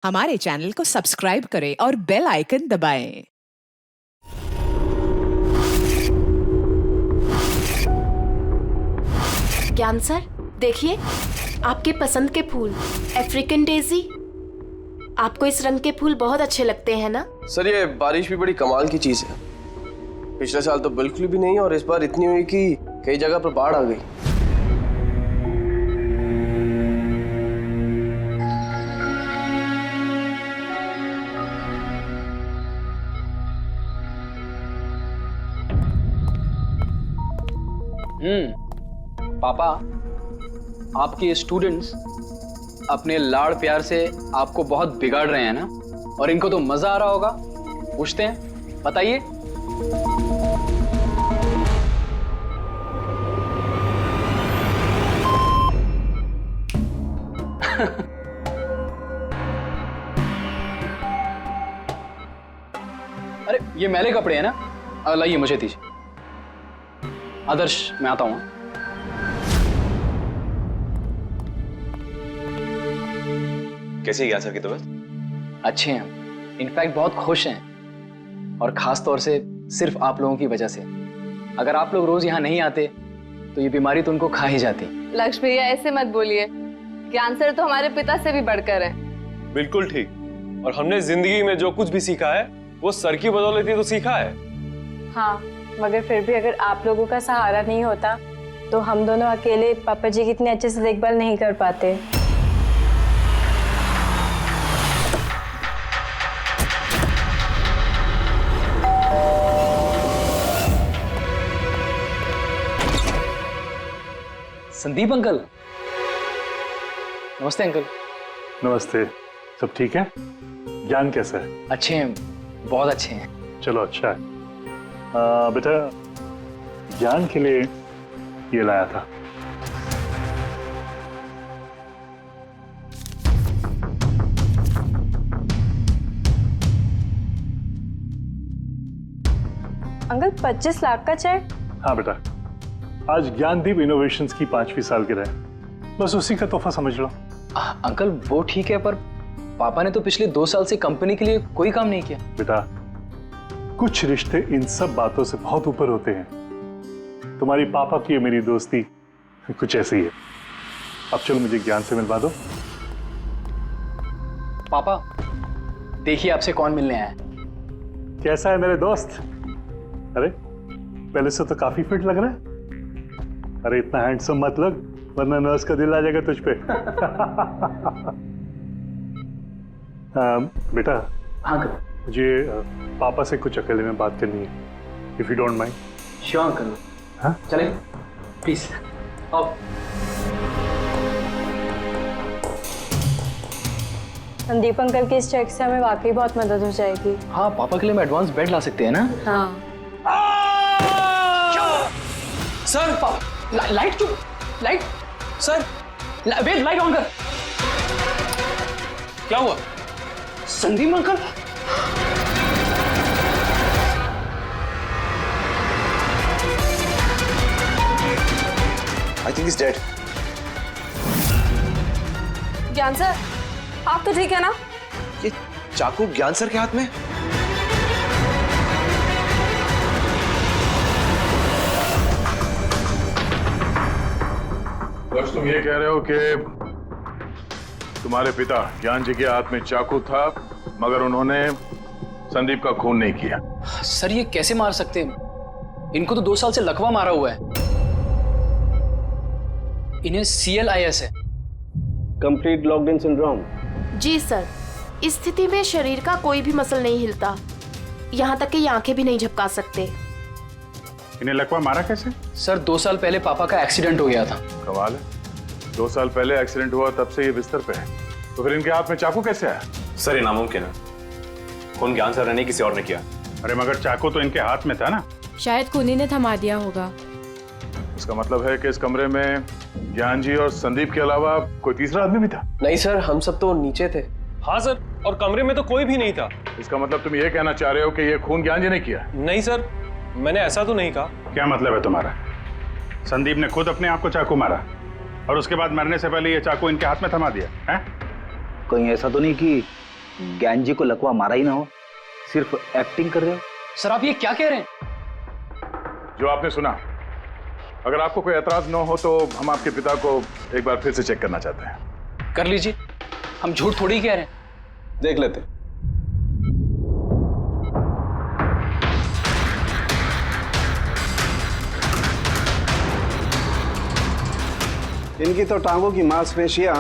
हमारे चैनल को सब्सक्राइब करें और बेल आइकन दबाएं। ज्ञान सर, देखिए आपके पसंद के फूल, अफ्रीकन डेजी। आपको इस रंग के फूल बहुत अच्छे लगते हैं ना? सर ये बारिश भी बड़ी कमाल की चीज है। पिछले साल तो बिल्कुल भी नहीं और इस बार इतनी हुई कि कई जगह पर बाढ़ आ गई। पापा, आपके स्टूडेंट्स अपने लाड़ प्यार से आपको बहुत बिगाड़ रहे हैं ना, और इनको तो मजा आ रहा होगा। पूछते हैं, बताइए। अरे ये मैले कपड़े हैं ना, लाइए मुझे दीजिए। आदर्श, मैं आता हूं। कैसी है ज्ञान सर की तबीयत? अच्छे हैं, इनफैक्ट बहुत खुश हैं, और खास तौर से सिर्फ आप लोगों की वजह से। अगर आप लोग रोज यहाँ नहीं आते तो ये बीमारी तो उनको खा ही जाती। लक्ष्य भैया, ऐसे मत बोलिए। ज्ञान सर तो हमारे पिता से भी बढ़कर हैं। बिल्कुल ठीक। और हमने जिंदगी में जो कुछ भी सीखा है वो सर की बदौलत ही तो सीखा है। हाँ, मगर फिर भी अगर आप लोगों का सहारा नहीं होता तो हम दोनों अकेले पापा जी की इतने अच्छे से देखभाल नहीं कर पाते। संदीप अंकल। नमस्ते अंकल। नमस्ते। सब ठीक है? ज्ञान कैसा है? अच्छे हैं, बहुत अच्छे हैं। चलो अच्छा है। बेटा, ज्ञान के लिए ये लाया था। अंकल, 25 लाख का चेक? हाँ बेटा, आज ज्ञानदीप इनोवेशंस की 5वीं सालगिरह है, बस उसी का तोहफा समझ लो। अंकल वो ठीक है, पर पापा ने तो पिछले 2 साल से कंपनी के लिए कोई काम नहीं किया। बेटा, कुछ रिश्ते इन सब बातों से बहुत ऊपर होते हैं। तुम्हारी पापा की और मेरी दोस्ती कुछ ऐसी ही है। अब चलो मुझे ज्ञान से मिलवा दो। पापा, देखिए आपसे कौन मिलने आया है। कैसा है मेरे दोस्त? अरे पहले से तो काफी फिट लग रहा है। अरे इतना हैंडसम मत लग, वरना नर्स का दिल आ जाएगा तुझ पे। बेटा। हाँ अंकल। मुझे पापा से कुछ अकेले में बात करनी है, if you don't mind. Sure uncle. हाँ चले प्लीज आओ। संदीप अंकल के इस चेक से हमें वाकई बहुत मदद हो जाएगी। हाँ, पापा के लिए मैं एडवांस बेड ला सकते हैं ना। हाँ सर, लाइट क्यों? Light sir, wait, light on कर। क्या हुआ? Sandeep uncle. I think is dead. Gyan sir, आप तो ठीक है ना? ये चाकू ज्ञान सर के हाथ में? बस तुम ये कह रहे हो कि तुम्हारे पिता ज्ञान जी के हाथ में चाकू था, मगर उन्होंने संदीप का खून नहीं किया। सर ये कैसे मार सकते हैं? इनको तो 2 साल से लकवा मारा हुआ है। इन्हें CLIS है, कंप्लीट लॉक्ड इन सिंड्रोम। जी सर, इस स्थिति में शरीर का कोई भी मसल नहीं हिलता, यहाँ तक कि ये आंखें भी नहीं झपका सकते। इन्हें लकवा मारा कैसे? सर 2 साल पहले पापा का एक्सीडेंट हो गया था। कमाल है, 2 साल पहले एक्सीडेंट हुआ, तब से ये बिस्तर पे है, तो फिर इनके हाथ में चाकू कैसे आया? सर ये नामुमकिन है, खून ज्ञान सर ने नहीं किसी और ने किया। अरे मगर चाकू तो इनके हाथ में था ना। शायद खूनी ने थमा दिया होगा। इसका मतलब है कि इस कमरे में ज्ञान जी और संदीप के अलावा कोई तीसरा आदमी भी था? नहीं सर, हम सब तो नीचे थे। हाँ सर, और कमरे में तो कोई भी नहीं था। इसका मतलब तुम ये कहना चाह रहे हो कि ये खून ज्ञान जी ने किया? नहीं सर, मैंने ऐसा तो नहीं कहा। क्या मतलब है तुम्हारा? संदीप ने खुद अपने आप को चाकू मारा और उसके बाद मरने से पहले ये चाकू इनके हाथ में थमा दिया है? कहीं ऐसा तो नहीं कि ज्ञान जी को लकवा मारा ही ना हो, सिर्फ एक्टिंग कर रहे हो। सर आप ये क्या कह रहे हैं? जो आपने सुना, अगर आपको कोई एतराज न हो तो हम आपके पिता को एक बार फिर से चेक करना चाहते हैं। कर लीजिए, हम झूठ थोड़ी कह रहे हैं। देख लेते। इनकी तो टांगों की मांसपेशियां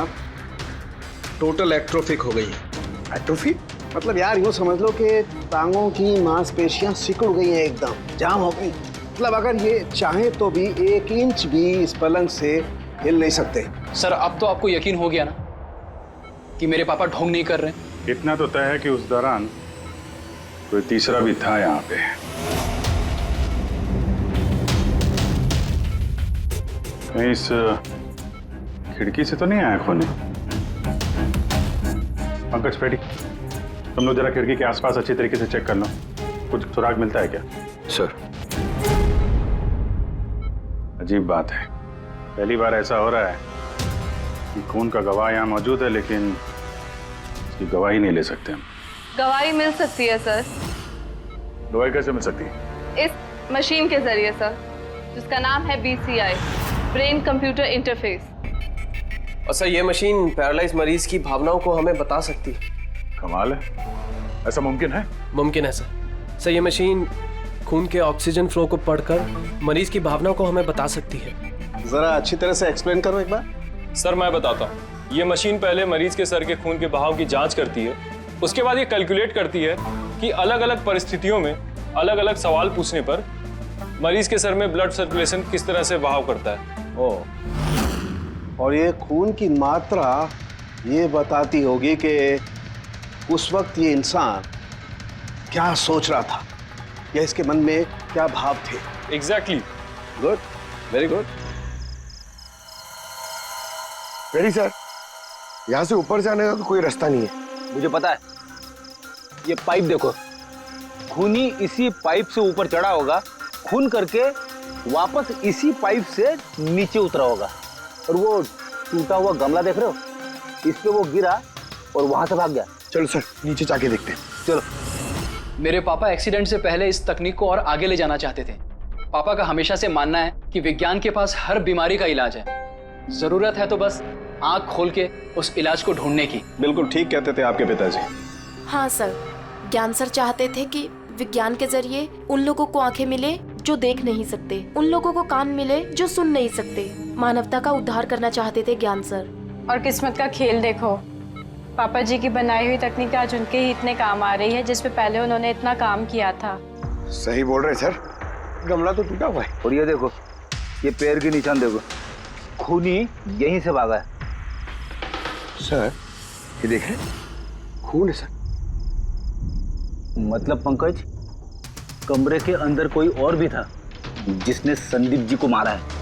टोटल एट्रोफिक हो गई हैं। एट्रोफिक मतलब यार यूं समझ लो कि टांगों की मांसपेशियां सिकुड़ गई हैं, एकदम जाम हो गई। मतलब अगर ये चाहे तो भी 1 इंच भी इस पलंग से हिल नहीं सकते। सर अब तो आपको यकीन हो गया ना कि मेरे पापा ढोंग नहीं कर रहे हैं? इतना तो तय है कि उस दौरान कोई तीसरा भी था यहाँ पे। कहीं इस खिड़की से तो नहीं आया खून? पंकज पेटी, तुम लोग जरा खिड़की के आसपास अच्छी तरीके से चेक कर लो, कुछ सुराग मिलता है क्या? सर अजीब बात है, पहली बार ऐसा हो रहा है कि खून का गवाह यहाँ मौजूद है लेकिन इसकी गवाही नहीं ले सकते हम। गवाही मिल सकती है सर। गवाही कैसे मिल सकती है? इस मशीन के जरिए सर, जिसका नाम है BCI, ब्रेन कंप्यूटर इंटरफेस। और सर ये मशीन पैरालाइज मरीज की भावनाओं को हमें बता सकती है। कमाल है, ऐसा मुमकिन है? मुमकिन है सर। सर ये मशीन खून के ऑक्सीजन फ्लो को पढ़कर मरीज की भावनाओं को हमें बता सकती है। जरा अच्छी तरह से एक्सप्लेन करो एक बार। सर मैं बताता हूँ। ये मशीन पहले मरीज के सर के खून के बहाव की जांच करती है, उसके बाद ये कैलकुलेट करती है कि अलग अलग परिस्थितियों में अलग अलग सवाल पूछने पर मरीज के सर में ब्लड सर्कुलेशन किस तरह से बहाव करता है। और ये खून की मात्रा ये बताती होगी कि उस वक्त ये इंसान क्या सोच रहा था या इसके मन में क्या भाव थे। Exactly. Good, very good. Very sir, यहाँ से ऊपर जाने का तो कोई रास्ता नहीं है। मुझे पता है, ये पाइप देखो, खूनी इसी पाइप से ऊपर चढ़ा होगा, खून करके वापस इसी पाइप से नीचे उतरा होगा। और वो टूटा हुआ गमला देख रहे हो, इस पे वो गिरा और वहां से भाग गया। चलो सर नीचे जाके देखते हैं। चलो। मेरे पापा एक्सीडेंट से पहले इस तकनीक को और आगे ले जाना चाहते थे। पापा का हमेशा से मानना है कि विज्ञान के पास हर बीमारी का इलाज है, जरूरत है तो बस आंख खोल के उस इलाज को ढूंढने की। बिल्कुल ठीक कहते थे आपके पिताजी। हाँ सर, ज्ञान सर चाहते थे कि विज्ञान के जरिए उन लोगों को आंखें मिले जो देख नहीं सकते, उन लोगों को कान मिले जो सुन नहीं सकते। मानवता का उद्धार करना चाहते थे ज्ञान सर। और किस्मत का खेल देखो, पापा जी की बनाई हुई तकनीक आज उनके ही इतने काम आ रही है जिस पे पहले उन्होंने इतना काम किया था। सही बोल रहे सर, गमला तो टूटा हुआ है। और ये देखो, ये पैर के निशान देखो, खूनी यहीं से भागा है। सर ये देखें, खून है सर। मतलब पंकज, कमरे के अंदर कोई और भी था जिसने संदीप जी को मारा है।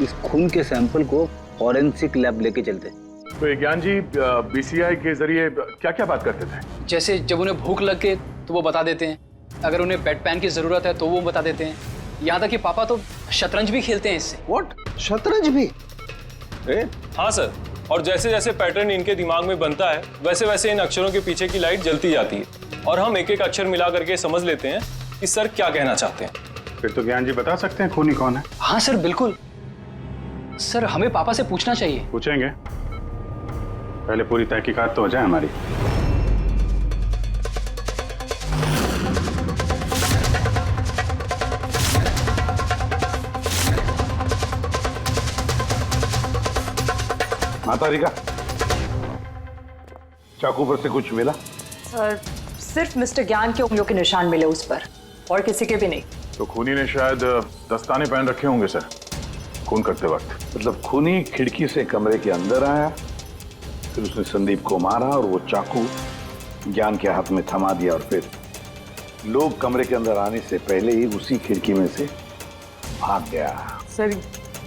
इस खून के सैंपल को फॉरेंसिक लैब लेके चलते। तो ज्ञान जी BCI के जरिए क्या क्या बात करते थे? जैसे जब उन्हें भूख लग गई तो वो बता देते हैं, अगर उन्हें बेड पैन की जरूरत है तो वो बता देते हैं। यहाँ तक कि पापा तो शतरंज भी खेलते हैं इससे। व्हाट? शतरंज भी? हाँ सर, और जैसे जैसे पैटर्न इनके दिमाग में बनता है वैसे वैसे इन अक्षरों के पीछे की लाइट जलती जाती है और हम एक एक अक्षर मिला करके समझ लेते हैं कि सर क्या कहना चाहते हैं। फिर तो ज्ञान जी बता सकते हैं खूनी कौन है? हाँ सर बिल्कुल। सर हमें पापा से पूछना चाहिए। पूछेंगे, पहले पूरी तहकीकात तो हो जाए हमारी। माता रिका, चाकू पर से कुछ मिला? सर सिर्फ मिस्टर ज्ञान के उंगलियों के निशान मिले उस पर, और किसी के भी नहीं। तो खूनी ने शायद दस्ताने पहन रखे होंगे सर खून करते वक्त। मतलब खूनी खिड़की से कमरे के अंदर आया, फिर उसने संदीप को मारा और वो चाकू ज्ञान के हाथ में थमा दिया और फिर लोग कमरे के अंदर आने से पहले ही उसी खिड़की में से भाग गया। सर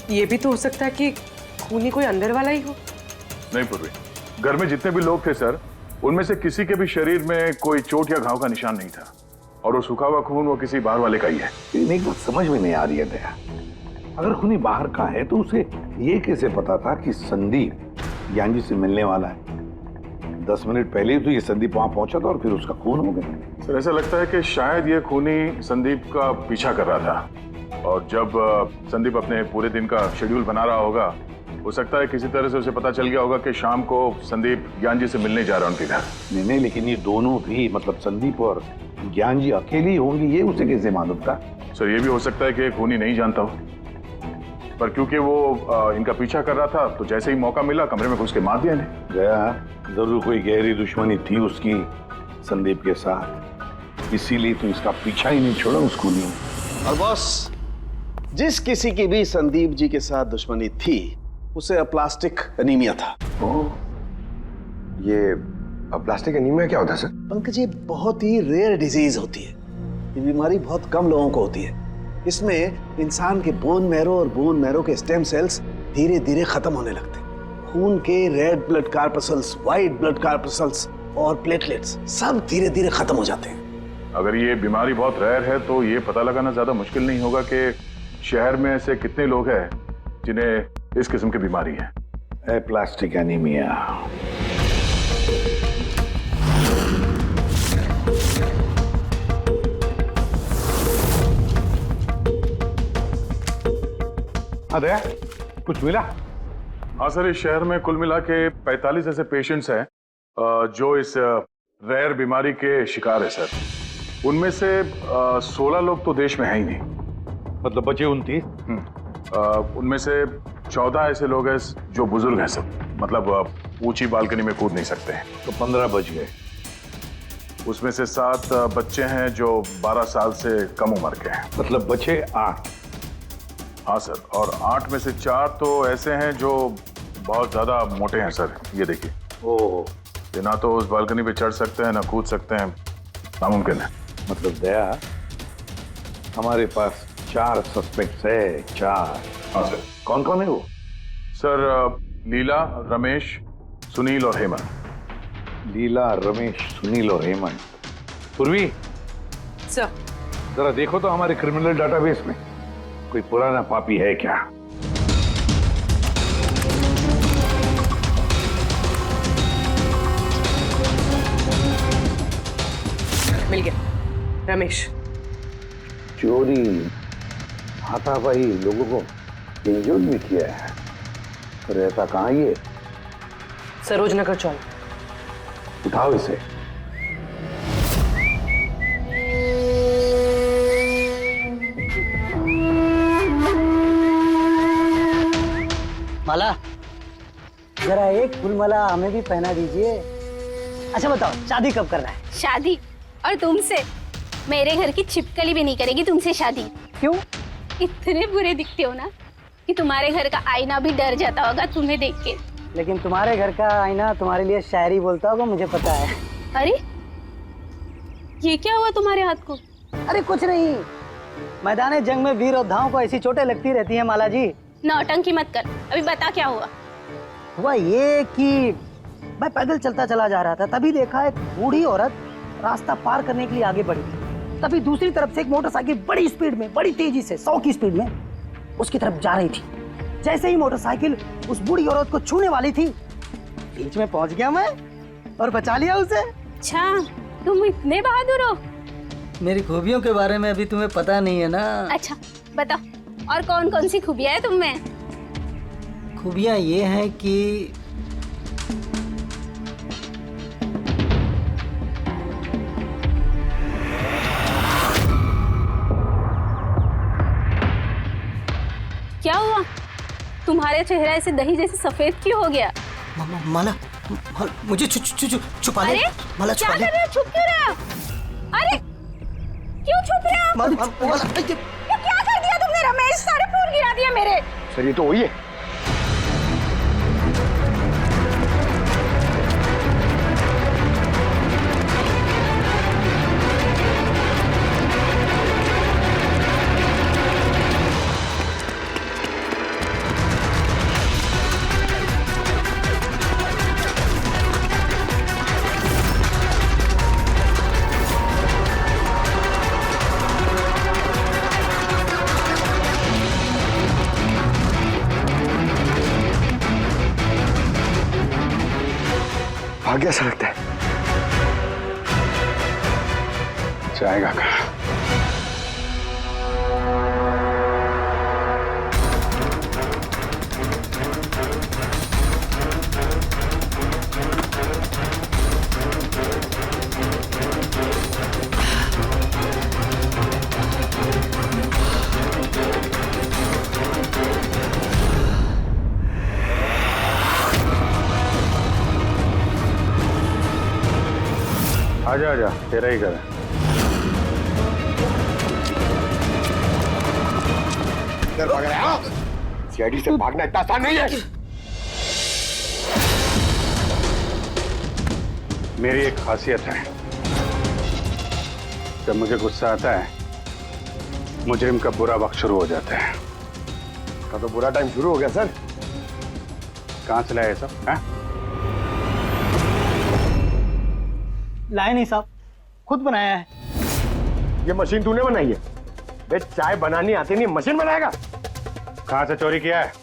ये भी तो हो सकता है कि खूनी कोई अंदर वाला ही हो। नहीं पूर्वी, घर में जितने भी लोग थे सर, उनमें से किसी के भी शरीर में कोई चोट या घाव का निशान नहीं था, और वो सूखा हुआ खून वो किसी बाहर वाले का ही है। लेकिन एक बात समझ में नहीं आ रही है दया, अगर खूनी बाहर का है तो उसे ये कैसे पता था कि संदीप ज्ञान जी से मिलने वाला है? 10 मिनट पहले ही तो ये संदीप वहां पहुंचा था और फिर उसका खून हो गया। सर ऐसा लगता है कि शायद ये खूनी संदीप का पीछा कर रहा था और जब संदीप अपने पूरे दिन का शेड्यूल बना रहा होगा, हो सकता है किसी तरह से उसे पता चल गया होगा कि शाम को संदीप ज्ञान जी से मिलने जा रहा है उनके घर। नहीं, लेकिन ये दोनों भी, मतलब संदीप और ज्ञान जी अकेले ही होंगे, ये उसे कैसे मालूम था? सर ये भी हो सकता है कि खूनी नहीं जानता हो, पर क्योंकि वो इनका पीछा कर रहा था तो जैसे ही मौका मिला कमरे में घुस के मार दिया इन्हें। गया जरूर कोई गहरी दुश्मनी थी उसकी संदीप के साथ, इसीलिए तो इसका पीछा ही नहीं छोड़ा उस खूनी ने। और बॉस, जिस किसी की भी संदीप जी के साथ दुश्मनी थी उसे अप्लास्टिक एनीमिया था। ये प्लास्टिक एनीमिया क्या होता है सर? पंकज, ये बहुत ही रेयर डिजीज होती है। ये बीमारी बहुत कम लोगों को होती है। इसमें इंसान के बोन मैरो और बोन मैरो के स्टेम सेल्स धीरे धीरे खत्म होने लगते हैं। खून के red blood corpuscles, white blood corpuscles और प्लेटलेट्स सब धीरे धीरे खत्म हो जाते हैं। अगर ये बीमारी बहुत रेयर है तो ये पता लगाना ज्यादा मुश्किल नहीं होगा कि शहर में ऐसे कितने लोग हैं जिन्हें इस किस्म की बीमारी है। Aplastic anaemia. अरे कुछ मिला? हाँ सर, इस शहर में कुल मिला के 45 ऐसे पेशेंट्स हैं जो इस रेयर बीमारी के शिकार है सर। उनमें से 16 लोग तो देश में है ही नहीं, मतलब बचे 29। उनमें से 14 ऐसे लोग हैं जो बुजुर्ग हैं सब, मतलब ऊंची बालकनी में कूद नहीं सकते हैं। तो 15 बच गए। उसमें से 7 बच्चे हैं जो 12 साल से कम उम्र के हैं, मतलब बचे 8। हाँ सर, और 8 में से 4 तो ऐसे हैं जो बहुत ज्यादा मोटे हैं सर। ये देखिए, ओह, ये ना तो उस बालकनी पे चढ़ सकते हैं ना कूद सकते हैं, नामुमकिन है। मतलब दया, हमारे पास 4 सस्पेक्ट्स है। 4? हाँ सर। कौन कौन है वो? सर लीला, रमेश, सुनील और हेमंत। लीला, रमेश, सुनील और हेमंत। पूर्वी सर, जरा देखो तो हमारे क्रिमिनल डाटाबेस में कोई पुराना पापी है क्या? मिल गया, रमेश। चोरी, हाथापाई, लोगों को इंजर्ड भी किया है। तो रहता कहाँ ये? सरोज नगर चौक। उठाओ इसे। माला, जरा एक फूल माला हमें भी पहना दीजिए। अच्छा बताओ, शादी कब करना है? शादी? और तुमसे? मेरे घर की छिपकली भी नहीं करेगी तुमसे शादी। क्यों? इतने बुरे दिखते हो ना कि तुम्हारे घर का आईना भी डर जाता होगा तुम्हें देख के। लेकिन तुम्हारे घर का आईना तुम्हारे लिए शायरी बोलता होगा, मुझे पता है। अरे ये क्या हुआ तुम्हारे हाथ को? अरे कुछ नहीं, मैदान जंग में वीर योद्धाओं को ऐसी चोटें लगती रहती हैं माला जी। नौटंकी मत कर, अभी बता क्या हुआ। हुआ ये कि मैं पैदल चलता चला जा रहा था, तभी देखा एक बूढ़ी औरत रास्ता पार करने के लिए आगे बढ़ी। तभी दूसरी तरफ से एक मोटरसाइकिल बड़ी स्पीड में, बड़ी तेजी से 100 की स्पीड में उसकी तरफ जा रही थी। जैसे ही मोटरसाइकिल उस बूढ़ी औरत को छूने वाली थी, बीच में पहुंच गया मैं और बचा लिया उसे। अच्छा, तुम इतने बहादुर हो। मेरी खूबियों के बारे में अभी तुम्हें पता नहीं है ना। अच्छा बताओ, और कौन कौन सी खूबियां है तुम में? खूबियां ये हैं कि क्या हुआ? तुम्हारे चेहरा ऐसे दही जैसे सफेद क्यों हो गया? माला, मुझे छुपा ले। अरे माला, क्या कर रहे हो? छुप क्यों रहे हो? अरे क्यों छुप रहे हो? ये क्या कर दिया तुमने रमेश? सारे फूल गिरा दिया मेरे। सर ये तो वही है। गया ऐसा लगता है। जाएगा कहाँ? आजा आजा, तेरा ही घर है। इधर भाग रहा है? सीआईडी से भागना इतना आसान नहीं है। मेरी एक खासियत है, जब मुझे गुस्सा आता है मुजरिम का बुरा वक्त शुरू हो जाता है। तो बुरा टाइम शुरू हो गया सर। कहाँ से लाया ये सब? हैं? लाए नहीं साहब, खुद बनाया है। ये मशीन तूने बनाई है? बे चाय बनानी आती नहीं, मशीन बनाएगा? कहाँ से चोरी किया है?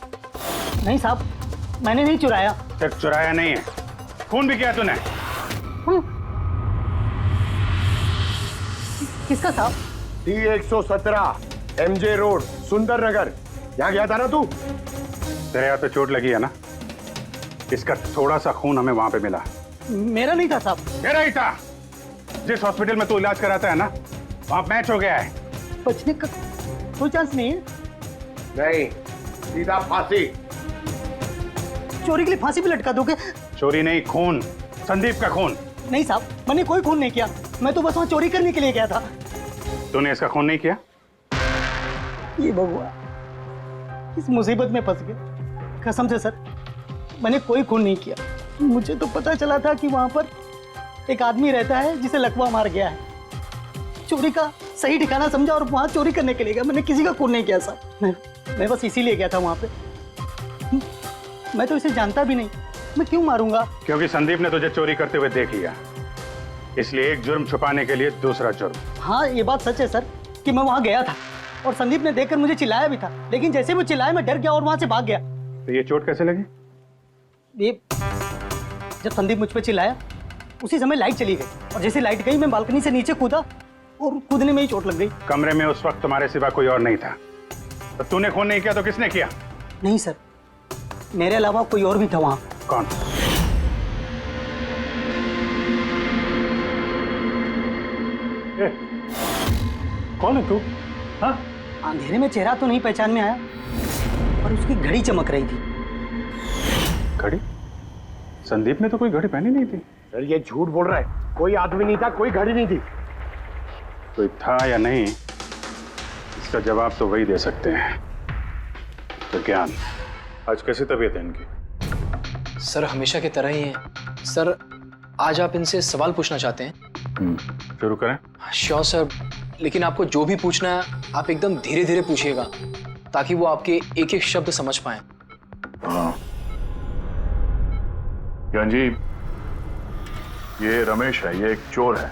नहीं साहब, मैंने नहीं चुराया। सिर्फ चुराया नहीं है, खून भी किया तूने। किसका साहब? T117 MJ रोड, सुंदर नगर। यहाँ गया था ना तू? तेरे हाथ पे चोट लगी है ना, इसका थोड़ा सा खून हमें वहां पे मिला। मेरा नहीं था साहब। मेरा ही था। जिस हॉस्पिटल में तू इलाज कराता है ना, वहां मैच हो गया है। बचने का कोई चांस नहीं है। नहीं, सीधा फांसी। चोरी के लिए फांसी भी लटका दोगे? चोरी नहीं, खून, संदीप का खून। नहीं साहब, मैंने कोई खून नहीं किया, मैं तो बस वहां चोरी करने के लिए गया था। तूने इसका खून नहीं किया? ये भगवान, इस मुसीबत में फंस गए। कसम से सर, मैंने कोई खून नहीं किया। मुझे तो पता चला था कि वहां पर एक आदमी रहता है जिसे लकवा मार गया है। चोरी का सही ठिकाना समझा और वहां चोरी करने के लिए गया। मैंने किसी का खून नहीं किया सर। मैं बस इसीलिए गया था वहां पे। मैं तो इसे जानता भी नहीं, मैं क्यों मारूंगा? क्योंकि संदीप ने तुझे चोरी करते हुए देख लिया, इसलिए एक जुर्म छुपाने के लिए दूसरा जुर्म। हाँ, ये बात सच है सर कि मैं वहां गया था और संदीप ने देखकर मुझे चिल्लाया भी था, लेकिन जैसे वो चिल्लाया मैं डर गया और वहां से भाग गया। तो ये चोट कैसे लगी? ये जब संदीप मुझ पे चिल्लाया उसी समय लाइट चली गई और जैसे लाइट गई मैं बालकनी से नीचे कूदा और कूदने में ही चोट लग गई। कमरे में उस वक्त तुम्हारे सिवा कोई और नहीं था, तो तूने खून नहीं किया तो किसने किया? नहीं सर, मेरे अलावा कोई और भी था वहां। कौन? कौन है तू? हाँ? अंधेरे में चेहरा तो नहीं पहचान में आया, पर उसकी घड़ी चमक रही थी। घड़ी? संदीप ने तो कोई घड़ी पहनी नहीं थी। सर ये झूठ बोल रहा है, कोई आदमी नहीं था, कोई घड़ी नहीं थी। कोई था या नहीं, इसका जवाब तो वही दे सकते हैं। तो ज्ञान, आज कैसी तबीयत है इनकी? सर हमेशा की तरह ही है। सर आज आप इनसे सवाल पूछना चाहते हैं? शुरू करें? श्योर सर, लेकिन आपको जो भी पूछना है आप एकदम धीरे धीरे पूछिएगा ताकि वो आपके एक एक शब्द समझ पाए। हाँ ज्ञान जी, ये रमेश है, ये एक चोर है।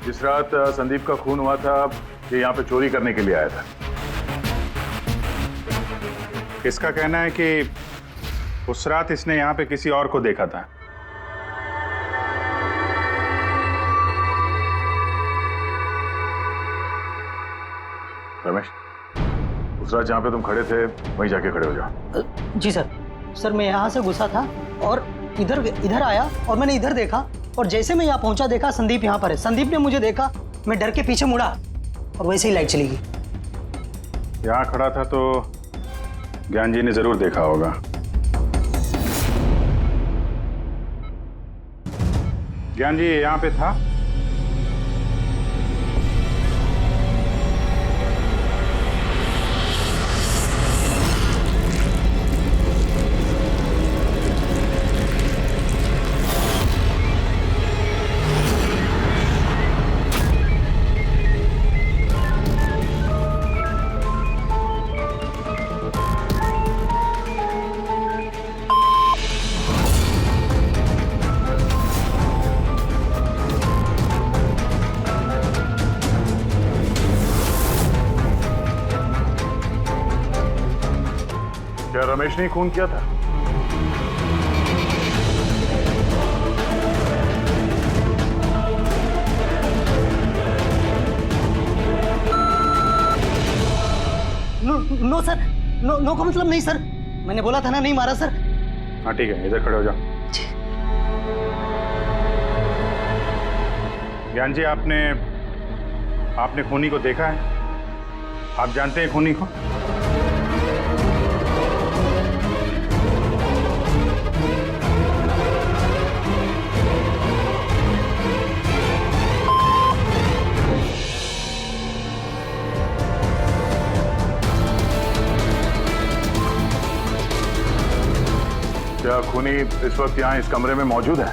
जिस रात संदीप का खून हुआ था ये यहाँ पे चोरी करने के लिए आया था। इसका कहना है कि उस रात इसने यहाँ पे किसी और को देखा था। रमेश, उस रात जहाँ पे तुम खड़े थे वहीं जाके खड़े हो जाओ। जी सर। सर मैं यहाँ से घुसा था और इधर आया और मैंने इधर देखा और जैसे मैं यहाँ पहुंचा देखा संदीप यहाँ पर है। संदीप ने मुझे देखा, मैं डर के पीछे मुड़ा और वैसे ही लाइट चली गई। यहाँ खड़ा था तो ज्ञान जी ने जरूर देखा होगा। ज्ञान जी यहाँ पे था? क्या रमेश ने खून किया था? नो का मतलब नहीं सर, मैंने बोला था ना नहीं मारा सर। हाँ ठीक है, इधर खड़े हो जाओ। ज्ञान जी, आपने खूनी को देखा है? आप जानते हैं खूनी को? क्या खूनी इस वक्त यहाँ इस कमरे में मौजूद है?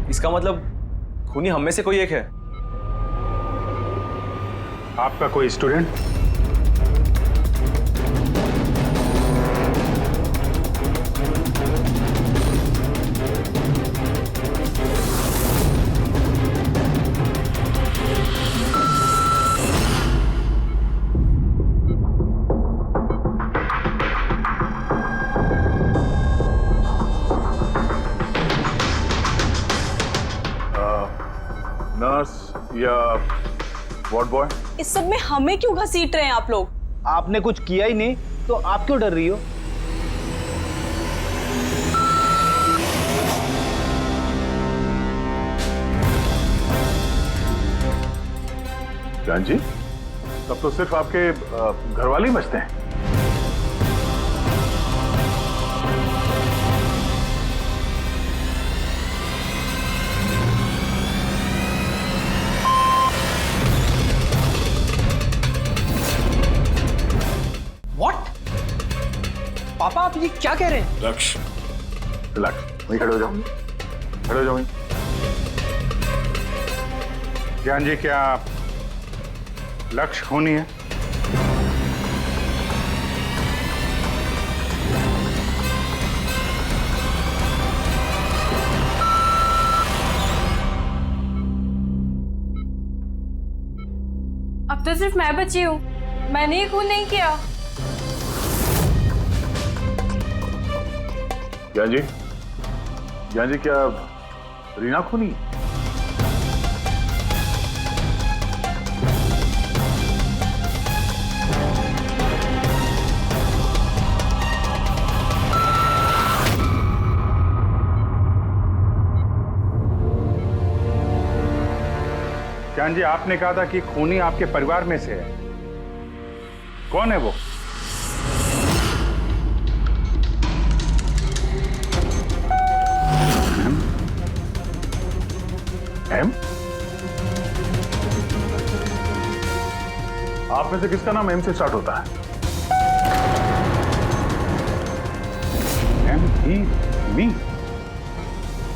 इसका मतलब खूनी हम में से कोई एक है? आपका कोई स्टूडेंट? नर्स या वार्ड बॉय? इस सब में हमें क्यों घसीट रहे हैं आप लोग? आपने कुछ किया ही नहीं तो आप क्यों डर रही हो? ज्ञान जी, तब तो सिर्फ आपके घर वाले ही बचते हैं। पापा आप ये क्या कह रहे हैं? लक्ष्य, रिलैक्स, वहीं खड़े हो जाओ, खड़े हो जाओ वहीं। ज्ञान जी, क्या लक्ष्य खूनी है? अब तो सिर्फ मैं बची हूँ, मैंने ये खून नहीं किया। ज्ञान जी, क्या रीना खूनी? ज्ञान जी, आपने कहा था कि खूनी आपके परिवार में से है। कौन है वो? एम? आप में से किसका नाम एम से स्टार्ट होता है? एम ही मी,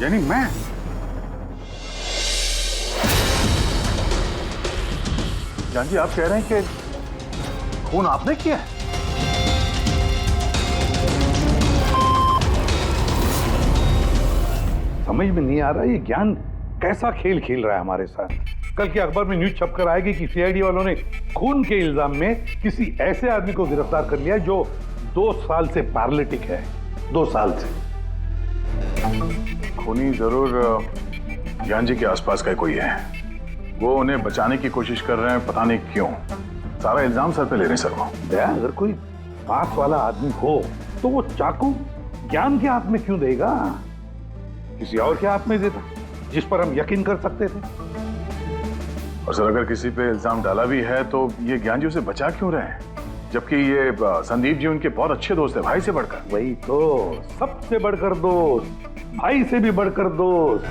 यानी मैं। जान जी, आप कह रहे हैं कि खून आपने किया है? समझ में नहीं आ रहा ये ज्ञान कैसा खेल खेल रहा है हमारे साथ। कल के अखबार में न्यूज छपकर आएगी कि सीआईडी वालों ने खून के इल्जाम में किसी ऐसे आदमी को गिरफ्तार कर लिया जो 2 साल से पैरालिटिक है। 2 साल से। खूनी जरूर ज्ञान जी के आसपास का कोई है। वो उन्हें बचाने की कोशिश कर रहे हैं, पता नहीं क्यों। सारा इल्जाम सर पे ले रहे हैं सर वो। दया, अगर कोई पास वाला आदमी हो तो वो चाकू ज्ञान के हाथ में क्यों देगा? किसी और के हाथ में देता जिस पर हम यकीन कर सकते थे। और सर, अगर किसी पे इल्जाम डाला भी है तो ये ज्ञान जी उसे बचा क्यों रहे हैं? जबकि ये संदीप जी उनके बहुत अच्छे दोस्त है, भाई से बढ़कर। वही तो, सबसे बढ़कर दोस्त, भाई से भी बढ़कर दोस्त।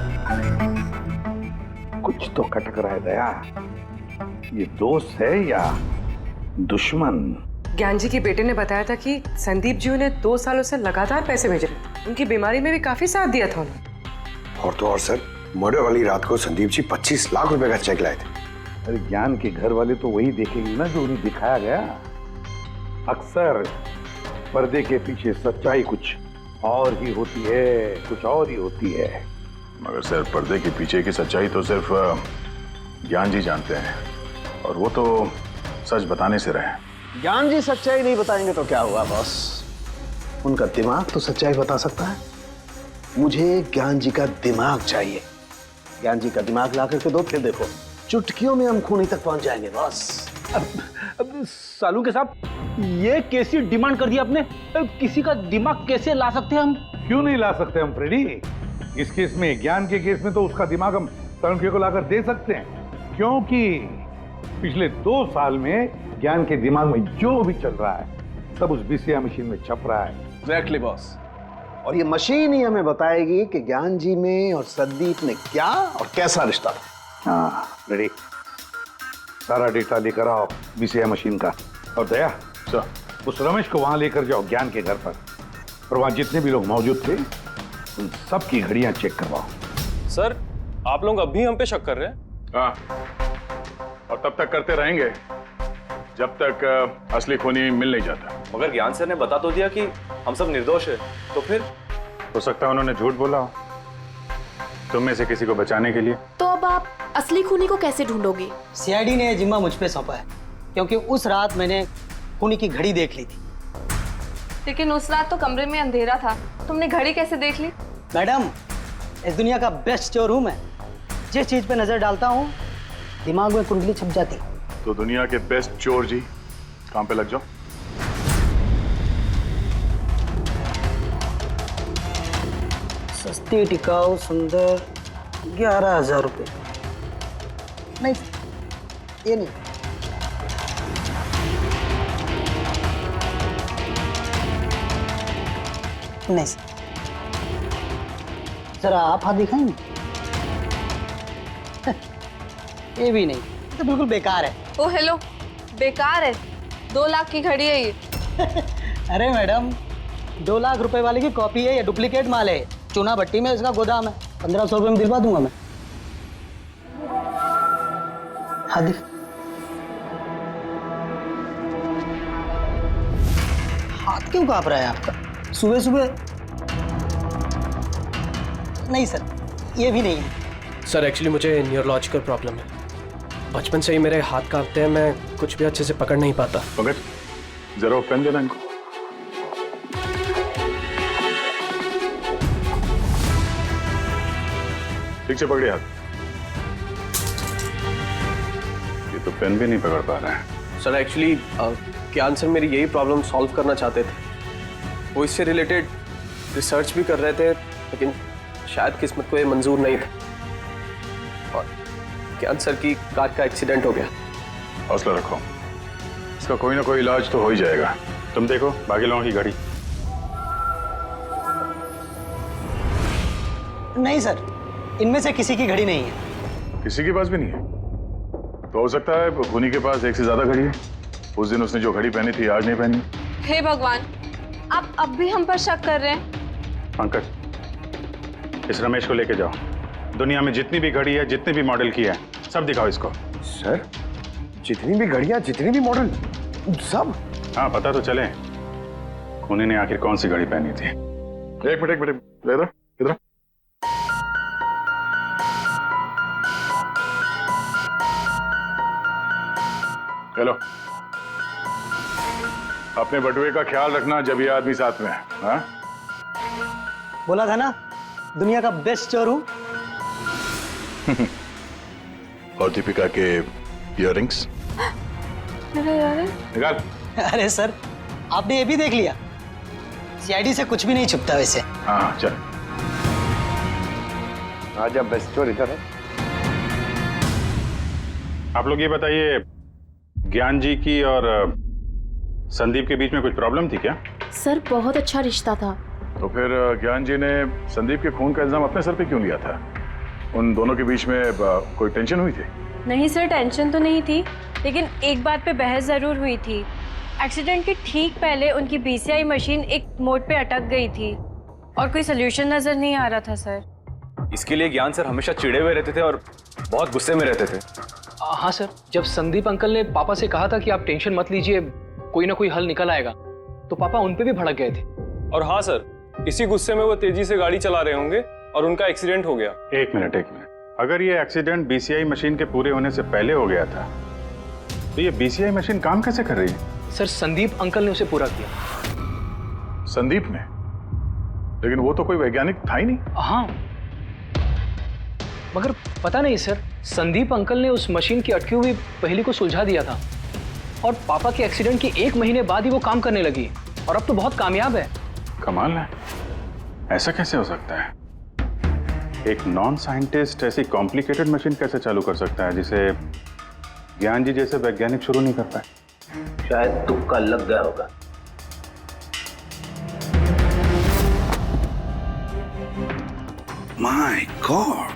कुछ तो खटक रहा है दया। ये दोस्त है या दुश्मन? ज्ञान जी के बेटे ने बताया था कि संदीप जी उन्हें 2 सालों से लगातार पैसे भेज रहे थे। उनकी बीमारी में भी काफी साथ दिया था उन्होंने। और तो और सर, मर्डर वाली रात को संदीप जी 25 लाख रुपए का चेक लाए थे। अरे ज्ञान के घर वाले तो वही देखेंगे ना जो उन्हें दिखाया गया। अक्सर पर्दे के पीछे सच्चाई कुछ और ही होती है, कुछ और ही होती है। मगर सर, पर्दे के पीछे की सच्चाई तो सिर्फ ज्ञान जी जानते हैं, और वो तो सच बताने से रहे। ज्ञान जी सच्चाई नहीं बताएंगे तो क्या हुआ बॉस? उनका दिमाग तो सच्चाई बता सकता है। मुझे ज्ञान जी का दिमाग चाहिए। ज्ञान जी का दिमाग ला करके दो, फिर देखो चुटकियों में हम खूनी तक पहुंच जाएंगे बॉस। अब सालू के साहब, ये कैसी डिमांड कर दी आपने? अब किसी का दिमाग कैसे ला सकते हैं हम? क्यों नहीं ला सकते हम फ्रेडी? इस केस में, ज्ञान के केस में तो उसका दिमाग हम तरुण को लाकर दे सकते हैं, क्योंकि पिछले 2 साल में ज्ञान के दिमाग में जो भी चल रहा है सब उस बीसीआई मशीन में छप रहा है। Exactly boss. और ये मशीन ही हमें बताएगी कि ज्ञान जी में और संदीप में क्या और कैसा रिश्ता था। हाँ रेडी, सारा डेटा लेकर आओ बीसीआई मशीन का। और दया सर, उस रमेश को वहां लेकर जाओ ज्ञान के घर पर, और वहां जितने भी लोग मौजूद थे उन सब की घड़ियां चेक करवाओ। सर, आप लोग अब भी हम पे शक कर रहे हैं? हाँ, और तब तक करते रहेंगे जब तक असली खूनी मिल नहीं जाता। मगर ज्ञान सर ने बता तो दिया कि हम सब निर्दोष है, तो फिर? हो सकता है उन्होंने झूठ बोला हो तुम में से किसी को बचाने के लिए। तो अब आप असली खूनी को कैसे ढूंढोगे? सीआईडी ने जिम्मा मुझ पे सौंपा है, क्योंकि उस रात मैंने खूनी की घड़ी देख ली थी। लेकिन उस रात तो कमरे में अंधेरा था, तुमने घड़ी कैसे देख ली? मैडम, इस दुनिया का बेस्ट चोर हूं मैं। जिस चीज पे नजर डालता हूं दिमाग में कुंडली छप जाती। तो दुनिया के बेस्ट चोर जी, काम पे लग जाओ। सस्ती, टिकाऊ, सुंदर, 11,000 रुपये। नहीं, ये नहीं। नहीं सर, जरा आप हाथ दिखाएंगे? ये भी नहीं, ये तो बिल्कुल बेकार है। ओ हेलो, बेकार है? 2 लाख की घड़ी है ये। अरे मैडम, 2 लाख रुपए वाले की कॉपी है, ये डुप्लीकेट माल है। चूना भट्टी में इसका गोदाम है, 1500 रुपये में दिलवा दूंगा मैं। हाँ दिख, हाथ क्यों कांप रहा है आपका सुबह सुबह? नहीं सर, ये भी नहीं है। सर एक्चुअली मुझे न्यूरोलॉजिकल प्रॉब्लम है, बचपन से ही मेरे हाथ कांपते हैं, मैं कुछ भी अच्छे से पकड़ नहीं पाता। पकड़, जरा पेन देना इनको। ठीक से पकड़िए हाथ। ये तो पेन भी नहीं पकड़ पा रहा है। सर एक्चुअली ज्ञान सर मेरी यही प्रॉब्लम सॉल्व करना चाहते थे। वो इससे रिलेटेड रिसर्च भी कर रहे थे, लेकिन शायद किस्मत को ये मंजूर नहीं था और ज्ञान सर की कार का एक्सीडेंट हो गया। हौसला रखो, इसका कोई ना कोई इलाज तो हो ही जाएगा। तुम देखो बाकी लोगों की घड़ी। नहीं सर, इनमें से किसी की घड़ी नहीं है। किसी के पास भी नहीं है? तो हो सकता है खूनी के पास एक से ज्यादा घड़ी है। उस दिन उसने जो घड़ी पहनी थी आज नहीं पहनी। हे भगवान, आप अब भी हम पर शक कर रहे हैं? पंकज, इस रमेश को लेके जाओ। दुनिया में जितनी भी घड़ी है, जितने भी मॉडल की है, सब दिखाओ इसको। सर, जितनी भी घड़ियां, जितनी भी मॉडल, सब? हाँ, पता तो चले खूनी ने आखिर कौन सी घड़ी पहनी थी। एक मिनट इधर इधर। हेलो, अपने बटुए का ख्याल रखना जब ये आदमी साथ में है। हाँ? बोला था ना, दुनिया का बेस्ट चोर हूं। और दीपिका के इयररिंग्स मेरे इयररिंग निकाल। अरे सर, आपने ये भी देख लिया? सीआईडी से कुछ भी नहीं छुपता वैसे। हाँ चल, आज अब बेस्ट चोर इधर है। आप लोग ये बताइए, ज्ञान जी की और संदीप के बीच में कुछ प्रॉब्लम थी क्या? सर बहुत अच्छा रिश्ता था। तो फिर ज्ञान जी ने संदीप के खून का इल्जाम अपने सर पे क्यों लिया था? उन दोनों के बीच में कोई टेंशन हुई थी? नहीं सर, टेंशन तो नहीं थी, लेकिन एक बात पे बहस जरूर हुई थी। एक्सीडेंट के ठीक पहले उनकी बीसीआई मशीन एक मोड़ पे अटक गई थी और कोई सोल्यूशन नजर नहीं आ रहा था सर। इसके लिए ज्ञान सर हमेशा चिढ़े हुए रहते थे और बहुत गुस्से में रहते थे। हाँ सर, जब संदीप अंकल ने पापा से कहा था कि आप टेंशन मत लीजिए, कोई ना कोई हल निकल आएगा, तो पापा उन पे भी भड़क गए थे। और हाँ सर, इसी गुस्से में वो तेजी से गाड़ी चला रहे होंगे और उनका एक्सीडेंट हो गया। एक मिनट, अगर ये एक्सीडेंट बीसीआई मशीन के पूरे होने से पहले हो गया था, तो ये बीसीआई मशीन काम कैसे कर रही है? सर, संदीप अंकल ने उसे पूरा किया। संदीप ने? लेकिन वो तो कोई वैज्ञानिक था ही नहीं। हाँ, मगर पता नहीं सर, संदीप अंकल ने उस मशीन की अटकी हुई पहेली को सुलझा दिया था और पापा के एक्सीडेंट के 1 महीने बाद ही वो काम करने लगी और अब तो बहुत कामयाब है। कमाल है, ऐसा कैसे हो सकता है? एक नॉन साइंटिस्ट ऐसी कॉम्प्लिकेटेड मशीन कैसे चालू कर सकता है जिसे ज्ञान जी जैसे वैज्ञानिक शुरू नहीं कर पाए? शायद तुक्का लग गया होगा। माय गॉड,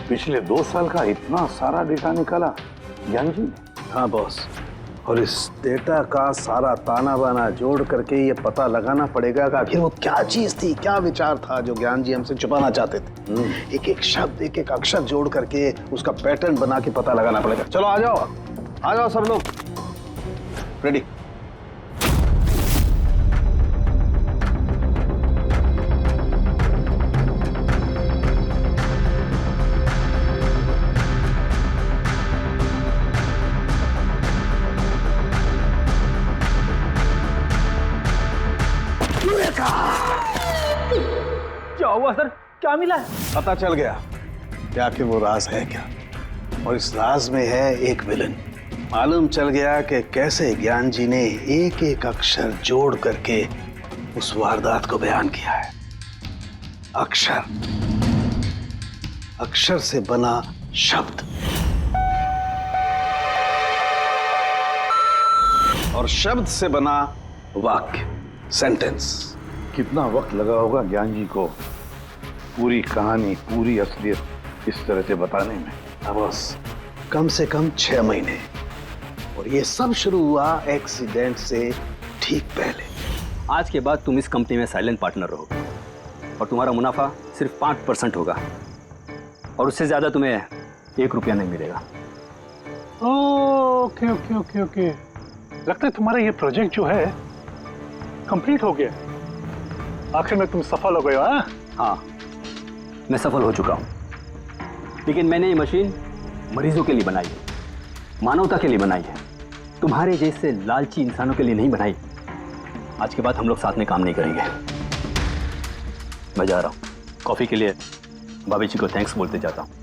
पिछले 2 साल का इतना सारा डेटा निकाला ज्ञान जी ने। हाँ बॉस, और इस डेटा का सारा ताना बाना जोड़ करके ये पता लगाना पड़ेगा कि आखिर वो क्या चीज थी, क्या विचार था जो ज्ञान जी हमसे छुपाना चाहते थे। एक एक शब्द, एक एक अक्षर जोड़ करके उसका पैटर्न बना के पता लगाना पड़ेगा। चलो आ जाओ सब लोग, रेडी। क्या हुआ सर, क्या मिला? पता चल गया कि आखिर वो राज है क्या, और इस राज में है एक विलन। मालूम चल गया कि कैसे ज्ञान जी ने एक एक अक्षर जोड़ करके उस वारदात को बयान किया है। अक्षर, अक्षर से बना शब्द, और शब्द से बना वाक्य, सेंटेंस। कितना वक्त लगा होगा ज्ञान जी को पूरी कहानी, पूरी असलियत इस तरह से बताने में? बस कम से कम 6 महीने, और ये सब शुरू हुआ एक्सीडेंट से ठीक पहले। आज के बाद तुम इस कंपनी में साइलेंट पार्टनर रहोगे और तुम्हारा मुनाफा सिर्फ 5% होगा और उससे ज्यादा तुम्हें 1 रुपया नहीं मिलेगा। ओके ओके ओके ओके, लगता है तुम्हारा ये प्रोजेक्ट जो है कंप्लीट हो गया। आखिर में तुम सफल हो गए हो। हाँ, मैं सफल हो चुका हूँ, लेकिन मैंने ये मशीन मरीजों के लिए बनाई है, मानवता के लिए बनाई है, तुम्हारे जैसे लालची इंसानों के लिए नहीं बनाई। आज के बाद हम लोग साथ में काम नहीं करेंगे। मैं जा रहा हूँ, कॉफी के लिए भाभी जी को थैंक्स बोलते जाता हूँ।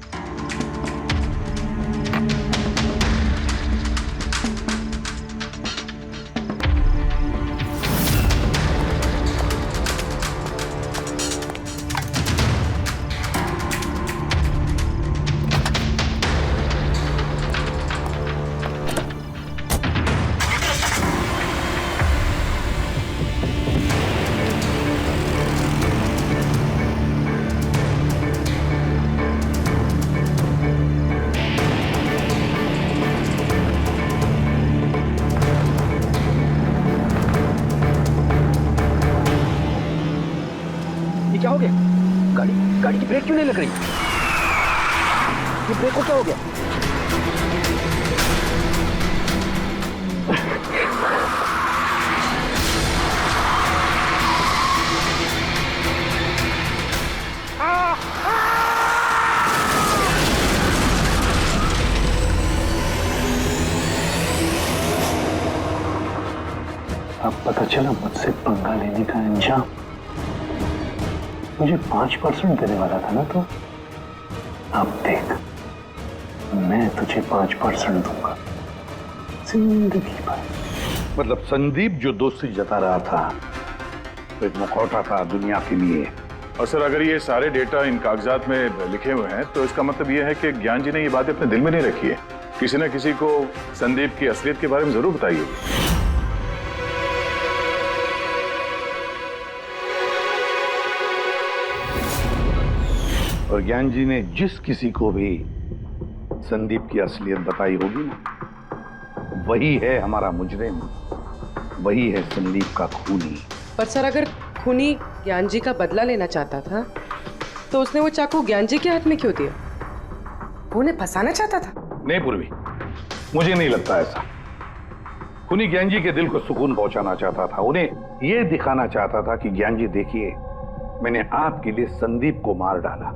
क्या हो गया? गाड़ी की ब्रेक क्यों नहीं लग रही? ये ब्रेक को क्या हो गया? अब पता चला मुझसे पंगा लेने का अंजाम। मुझे 5% देने वाला था ना तो, अब देख मैं तुझे 5% दूंगा जिंदगी भर। मतलब संदीप जो दोस्ती जता रहा था तो एक मुखौटा था दुनिया के लिए। और सर, अगर ये सारे डेटा इन कागजात में लिखे हुए हैं तो इसका मतलब ये है कि ज्ञान जी ने ये बातें अपने दिल में नहीं रखी है। किसी न किसी को संदीप की असलियत के बारे में जरूर बताई होगी। और ज्ञान जी ने जिस किसी को भी संदीप की असलियत बताई होगी ना, वही है हमारा मुजरिम, वही है संदीप का खूनी। पर सर, अगर खूनी ज्ञान जी का बदला लेना चाहता था तो उसने वो चाकू ज्ञान जी के हाथ में क्यों दिया? वो उन्हें फंसाना चाहता था? नहीं पूर्वी, मुझे नहीं लगता ऐसा। खूनी ज्ञान जी के दिल को सुकून पहुंचाना चाहता था, उन्हें यह दिखाना चाहता था कि ज्ञान जी देखिए, मैंने आपके लिए संदीप को मार डाला,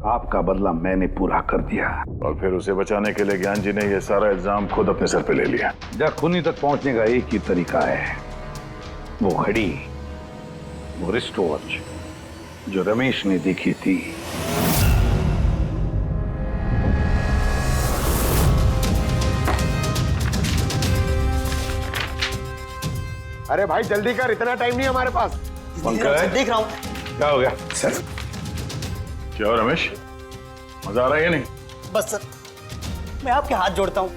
आपका बदला मैंने पूरा कर दिया। और फिर उसे बचाने के लिए ज्ञान जी ने यह सारा इल्जाम खुद अपने सर पे ले लिया। जब खूनी तक पहुंचने का एक ही तरीका है, वो घड़ी वो रिस्ट वॉच जो रमेश ने देखी थी। अरे भाई जल्दी कर, इतना टाइम नहीं हमारे पास। पंकज देख रहा हूँ क्या हो गया? सर क्या हो रमेश, मजा आ रहा है या नहीं? बस सर, मैं आपके हाथ जोड़ता हूँ,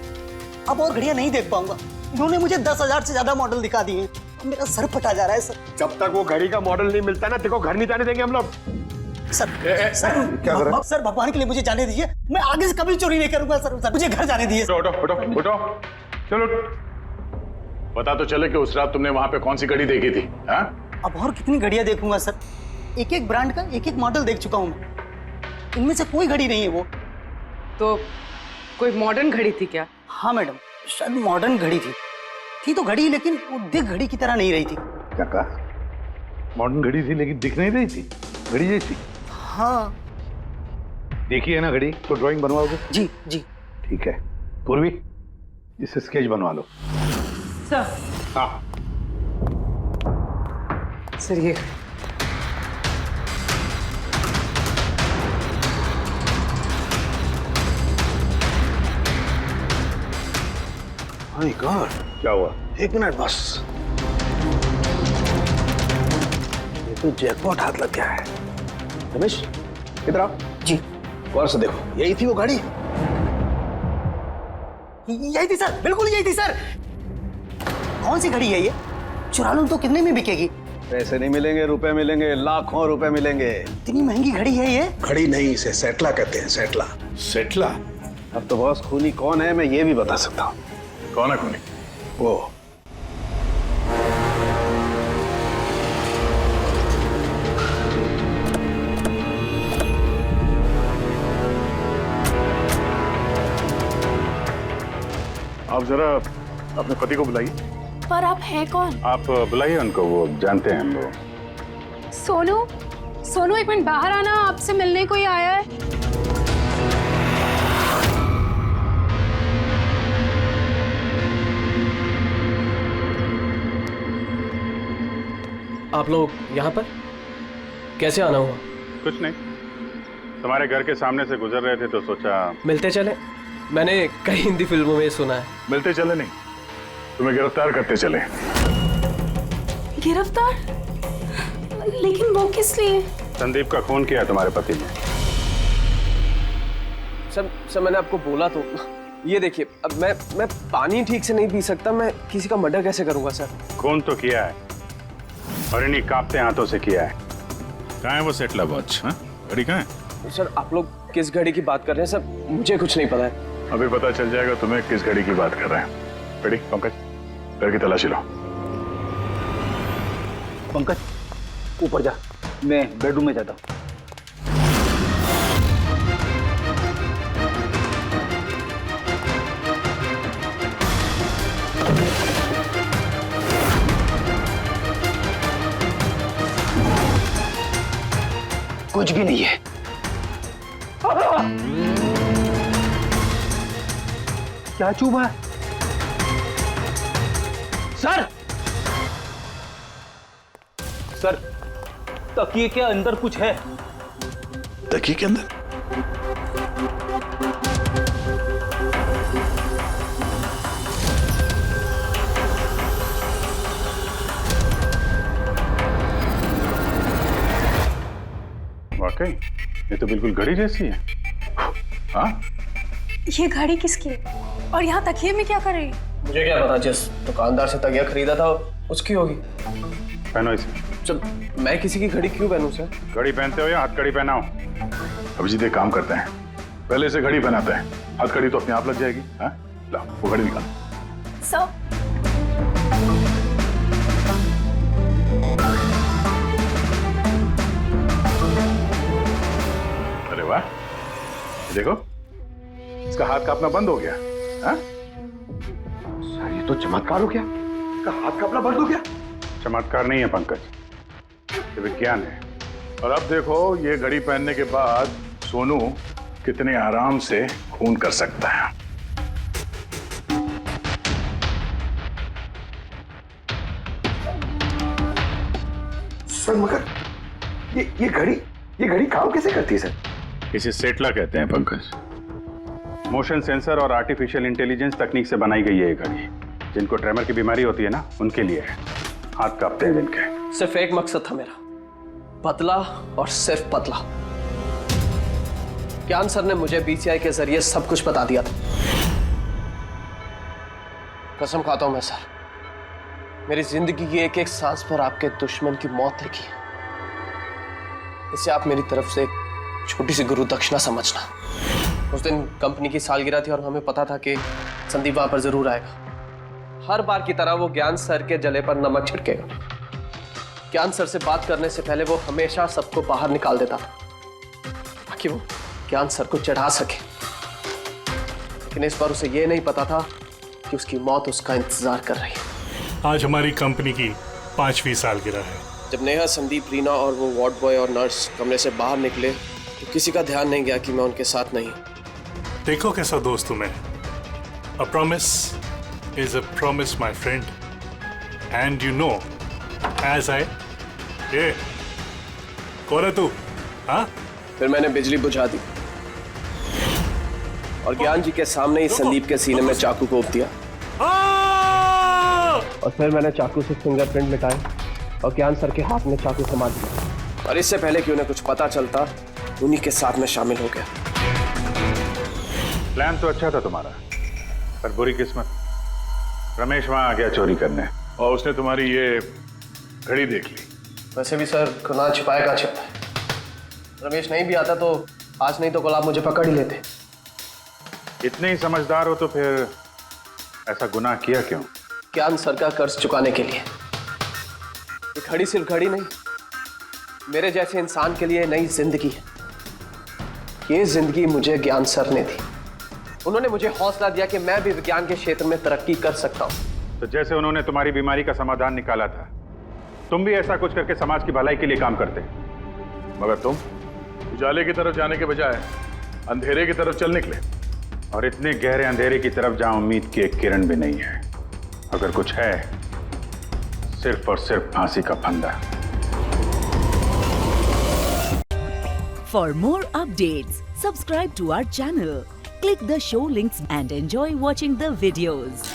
अब और घड़ियां नहीं देख पाऊंगा। इन्होंने मुझे 10,000 से ज्यादा मॉडल दिखा दिए हैं, मेरा सर फटा जा रहा है सर। जब तक वो घड़ी का मॉडल नहीं मिलता ना, देखो घर नहीं जाने देंगे हम लोग। सर सर क्या कर रहे हो? सर भगवान के लिए मुझे जाने दीजिए, मैं आगे से कभी चोरी नहीं करूंगा सर। सर मुझे घर जाने दीजिए। उठो उठो उठो उठो, चलो पता तो चले कि उस रात तुमने वहां पे कौन सी घड़ी देखी थी? हाँ? अब और कितनी घड़ियां देखूंगा सर? एक एक ब्रांड का एक एक मॉडल देख चुका हूं मैं, इनमें से कोई घड़ी नहीं है वो। तो कोई मॉडर्न घड़ी थी क्या? हाँ मैडम, शायद मॉडर्न घड़ी थी तो घड़ी, लेकिन वो दिख घड़ी की तरह नहीं रही थी। क्या कहा? मॉडर्न घड़ी थी लेकिन दिख नहीं रही थी, घड़ी जैसी। हाँ देखी है ना घड़ी, तो ड्राइंग बनवाओगे? जी जी ठीक है। पूर्वी, इसे स्केच बनवा लो। सर हाँ सर ये माय गॉड, क्या हुआ? 1 मिनट बस, ये तो जैकपॉट हाथ लग गया है। रमेश इधर आओ जी। गौर से देखो, यही थी वो घड़ी। यही थी सर, बिल्कुल यही थी सर। कौन सी घड़ी है ये? चुरा लूं तो कितने में बिकेगी? पैसे नहीं मिलेंगे, रुपए मिलेंगे, लाखों रुपए मिलेंगे। इतनी महंगी घड़ी है ये? घड़ी नहीं, इसे सेटला कहते हैं, सेटला। सेटला? अब तो बॉस खूनी कौन है मैं ये भी बता सकता हूँ। कौन है खूनी? वो आप जरा अपने पति को बुलाइए। पर आप हैं कौन? आप बुलाइए उनको, वो जानते हैं हम लोग। सोनू, सोनू एक मिनट बाहर आना, आपसे मिलने कोई आया है। आप लोग यहाँ पर कैसे आना हुआ? कुछ नहीं, तुम्हारे घर के सामने से गुजर रहे थे तो सोचा मिलते चले। मैंने कई हिंदी फिल्मों में सुना है। मिलते चले नहीं, तुम्हें गिरफ्तार करते चले। गिरफ्तार? लेकिन वो किस लिए? संदीप का खून किया तुम्हारे पति ने। सर मैंने आपको बोला तो। ये देखिए, अब मैं पानी ठीक से नहीं पी सकता, मैं किसी का मर्डर कैसे करूंगा सर? खून तो किया है और इन्हीं कांपते हाथों से किया है। कहाँ है वो सेटला वॉच? घड़ी कहाँ है? सर आप लोग किस घड़ी की बात कर रहे हैं सर? मुझे कुछ नहीं पता है। अभी पता चल जाएगा तुम्हें किस घड़ी की बात कर रहे हैं। पेड़ी, पंकज घर की तलाशी लो। पंकज ऊपर जा, मैं बेडरूम में जाता हूँ। कुछ भी नहीं है। क्या चुभा? सर सर, तकिए के अंदर कुछ है। तकिए के अंदर? वाकई ये तो बिल्कुल घड़ी जैसी है। हाँ, ये घड़ी किसकी है? और यहाँ तकिए में क्या कर रही है? मुझे क्या पता, जिस दुकानदार से तकिया खरीदा था उसकी होगी। पहनो इसे। जब मैं किसी की घड़ी क्यों पहनूं सर? घड़ी पहनते हो या हथकड़ी पहनाओ? अभिजीत एक काम करते हैं, पहले से घड़ी पहनाते हैं, हथकड़ी तो अपने आप लग जाएगी। हाँ, ला वो घड़ी निकाल। सर अरे वाह, ये देखो इसका हाथ कांपना बंद हो गया। हाँ? सर ये तो चमत्कार हो गया, इसका हाथ कांपना बंद हो गया। चमत्कार नहीं है पंकज, ये विज्ञान है। और अब देखो ये घड़ी पहनने के बाद सोनू कितने आराम से खून कर सकता है। सर मगर ये घड़ी काम कैसे करती है सर? इसे सेटला कहते हैं पंकज। मोशन सेंसर और आर्टिफिशियल इंटेलिजेंस तकनीक से बनाई गई है ये घड़ी। जिनको ट्रेमर की बीमारी होती है ना, उनके लिए है। हाथ कांपते हैं जिनके। सिर्फ एक मकसद था मेरा, पतला और सिर्फ पतला। ज्ञान सर ने मुझे बीसीआई के जरिए सब कुछ बता दिया था। कसम खाता हूं मैं सर, मेरी जिंदगी की एक एक सांस पर आपके दुश्मन की मौत लिखी है। इसे आप मेरी तरफ से एक छोटी सी गुरु दक्षिणा समझना। उस दिन कंपनी की सालगिरह थी और हमें पता था कि संदीप वहां पर जरूर आएगा। हर बार की तरह वो ज्ञान सर के जले पर नमक छिड़केगा। ज्ञान सर से बात करने से पहले वो हमेशा सबको बाहर निकाल देता था ताकि वो ज्ञान सर को चढ़ा सके। लेकिन इस बार उसे ये नहीं पता था कि उसकी मौत उसका इंतजार कर रही है। आज हमारी कंपनी की 5वीं सालगिरह है। जब नेहा, संदीप, रीना और वो वार्ड बॉय और नर्स कमरे से बाहर निकले तो किसी का ध्यान नहीं गया कि मैं उनके साथ नहीं। देखो कैसा दोस्त हूं मैं। A promise is a promise, my friend. And you know, as I... ये कौन है तू? हाँ? फिर मैंने बिजली बुझा दी और ज्ञान जी के सामने ही संदीप के सीने में चाकू घोंप दिया। और फिर मैंने चाकू से फिंगरप्रिंट मिटाए और ज्ञान सर के हाथ में चाकू थमा दिया। और इससे पहले कि उन्हें कुछ पता चलता, उन्हीं के साथ में शामिल हो गया। प्लान तो अच्छा था तुम्हारा, पर बुरी किस्मत, रमेश वहां आ गया चोरी करने और उसने तुम्हारी ये घड़ी देख ली। वैसे भी सर, गुनाह छिपाए का छिपता है। रमेश नहीं भी आता तो आज नहीं तो कल आप मुझे पकड़ ही लेते। इतने ही समझदार हो तो फिर ऐसा गुनाह किया क्यों? ज्ञान सर का कर्ज चुकाने के लिए। ये घड़ी सिर्फ घड़ी नहीं, मेरे जैसे इंसान के लिए नई जिंदगी है। ये जिंदगी मुझे ज्ञान सर ने दी। उन्होंने मुझे हौसला दिया कि मैं भी विज्ञान के क्षेत्र में तरक्की कर सकता हूं। तो जैसे उन्होंने तुम्हारी बीमारी का समाधान निकाला था, तुम भी ऐसा कुछ करके समाज की भलाई के लिए काम करते। मगर तुम उजाले की तरफ जाने के बजाय अंधेरे की तरफ चल निकले, और इतने गहरे अंधेरे की तरफ जहां उम्मीद की एक किरण भी नहीं है। अगर कुछ है, सिर्फ और सिर्फ फांसी का फंदा। For more updates, subscribe to our channel, click the show links and enjoy watching the videos.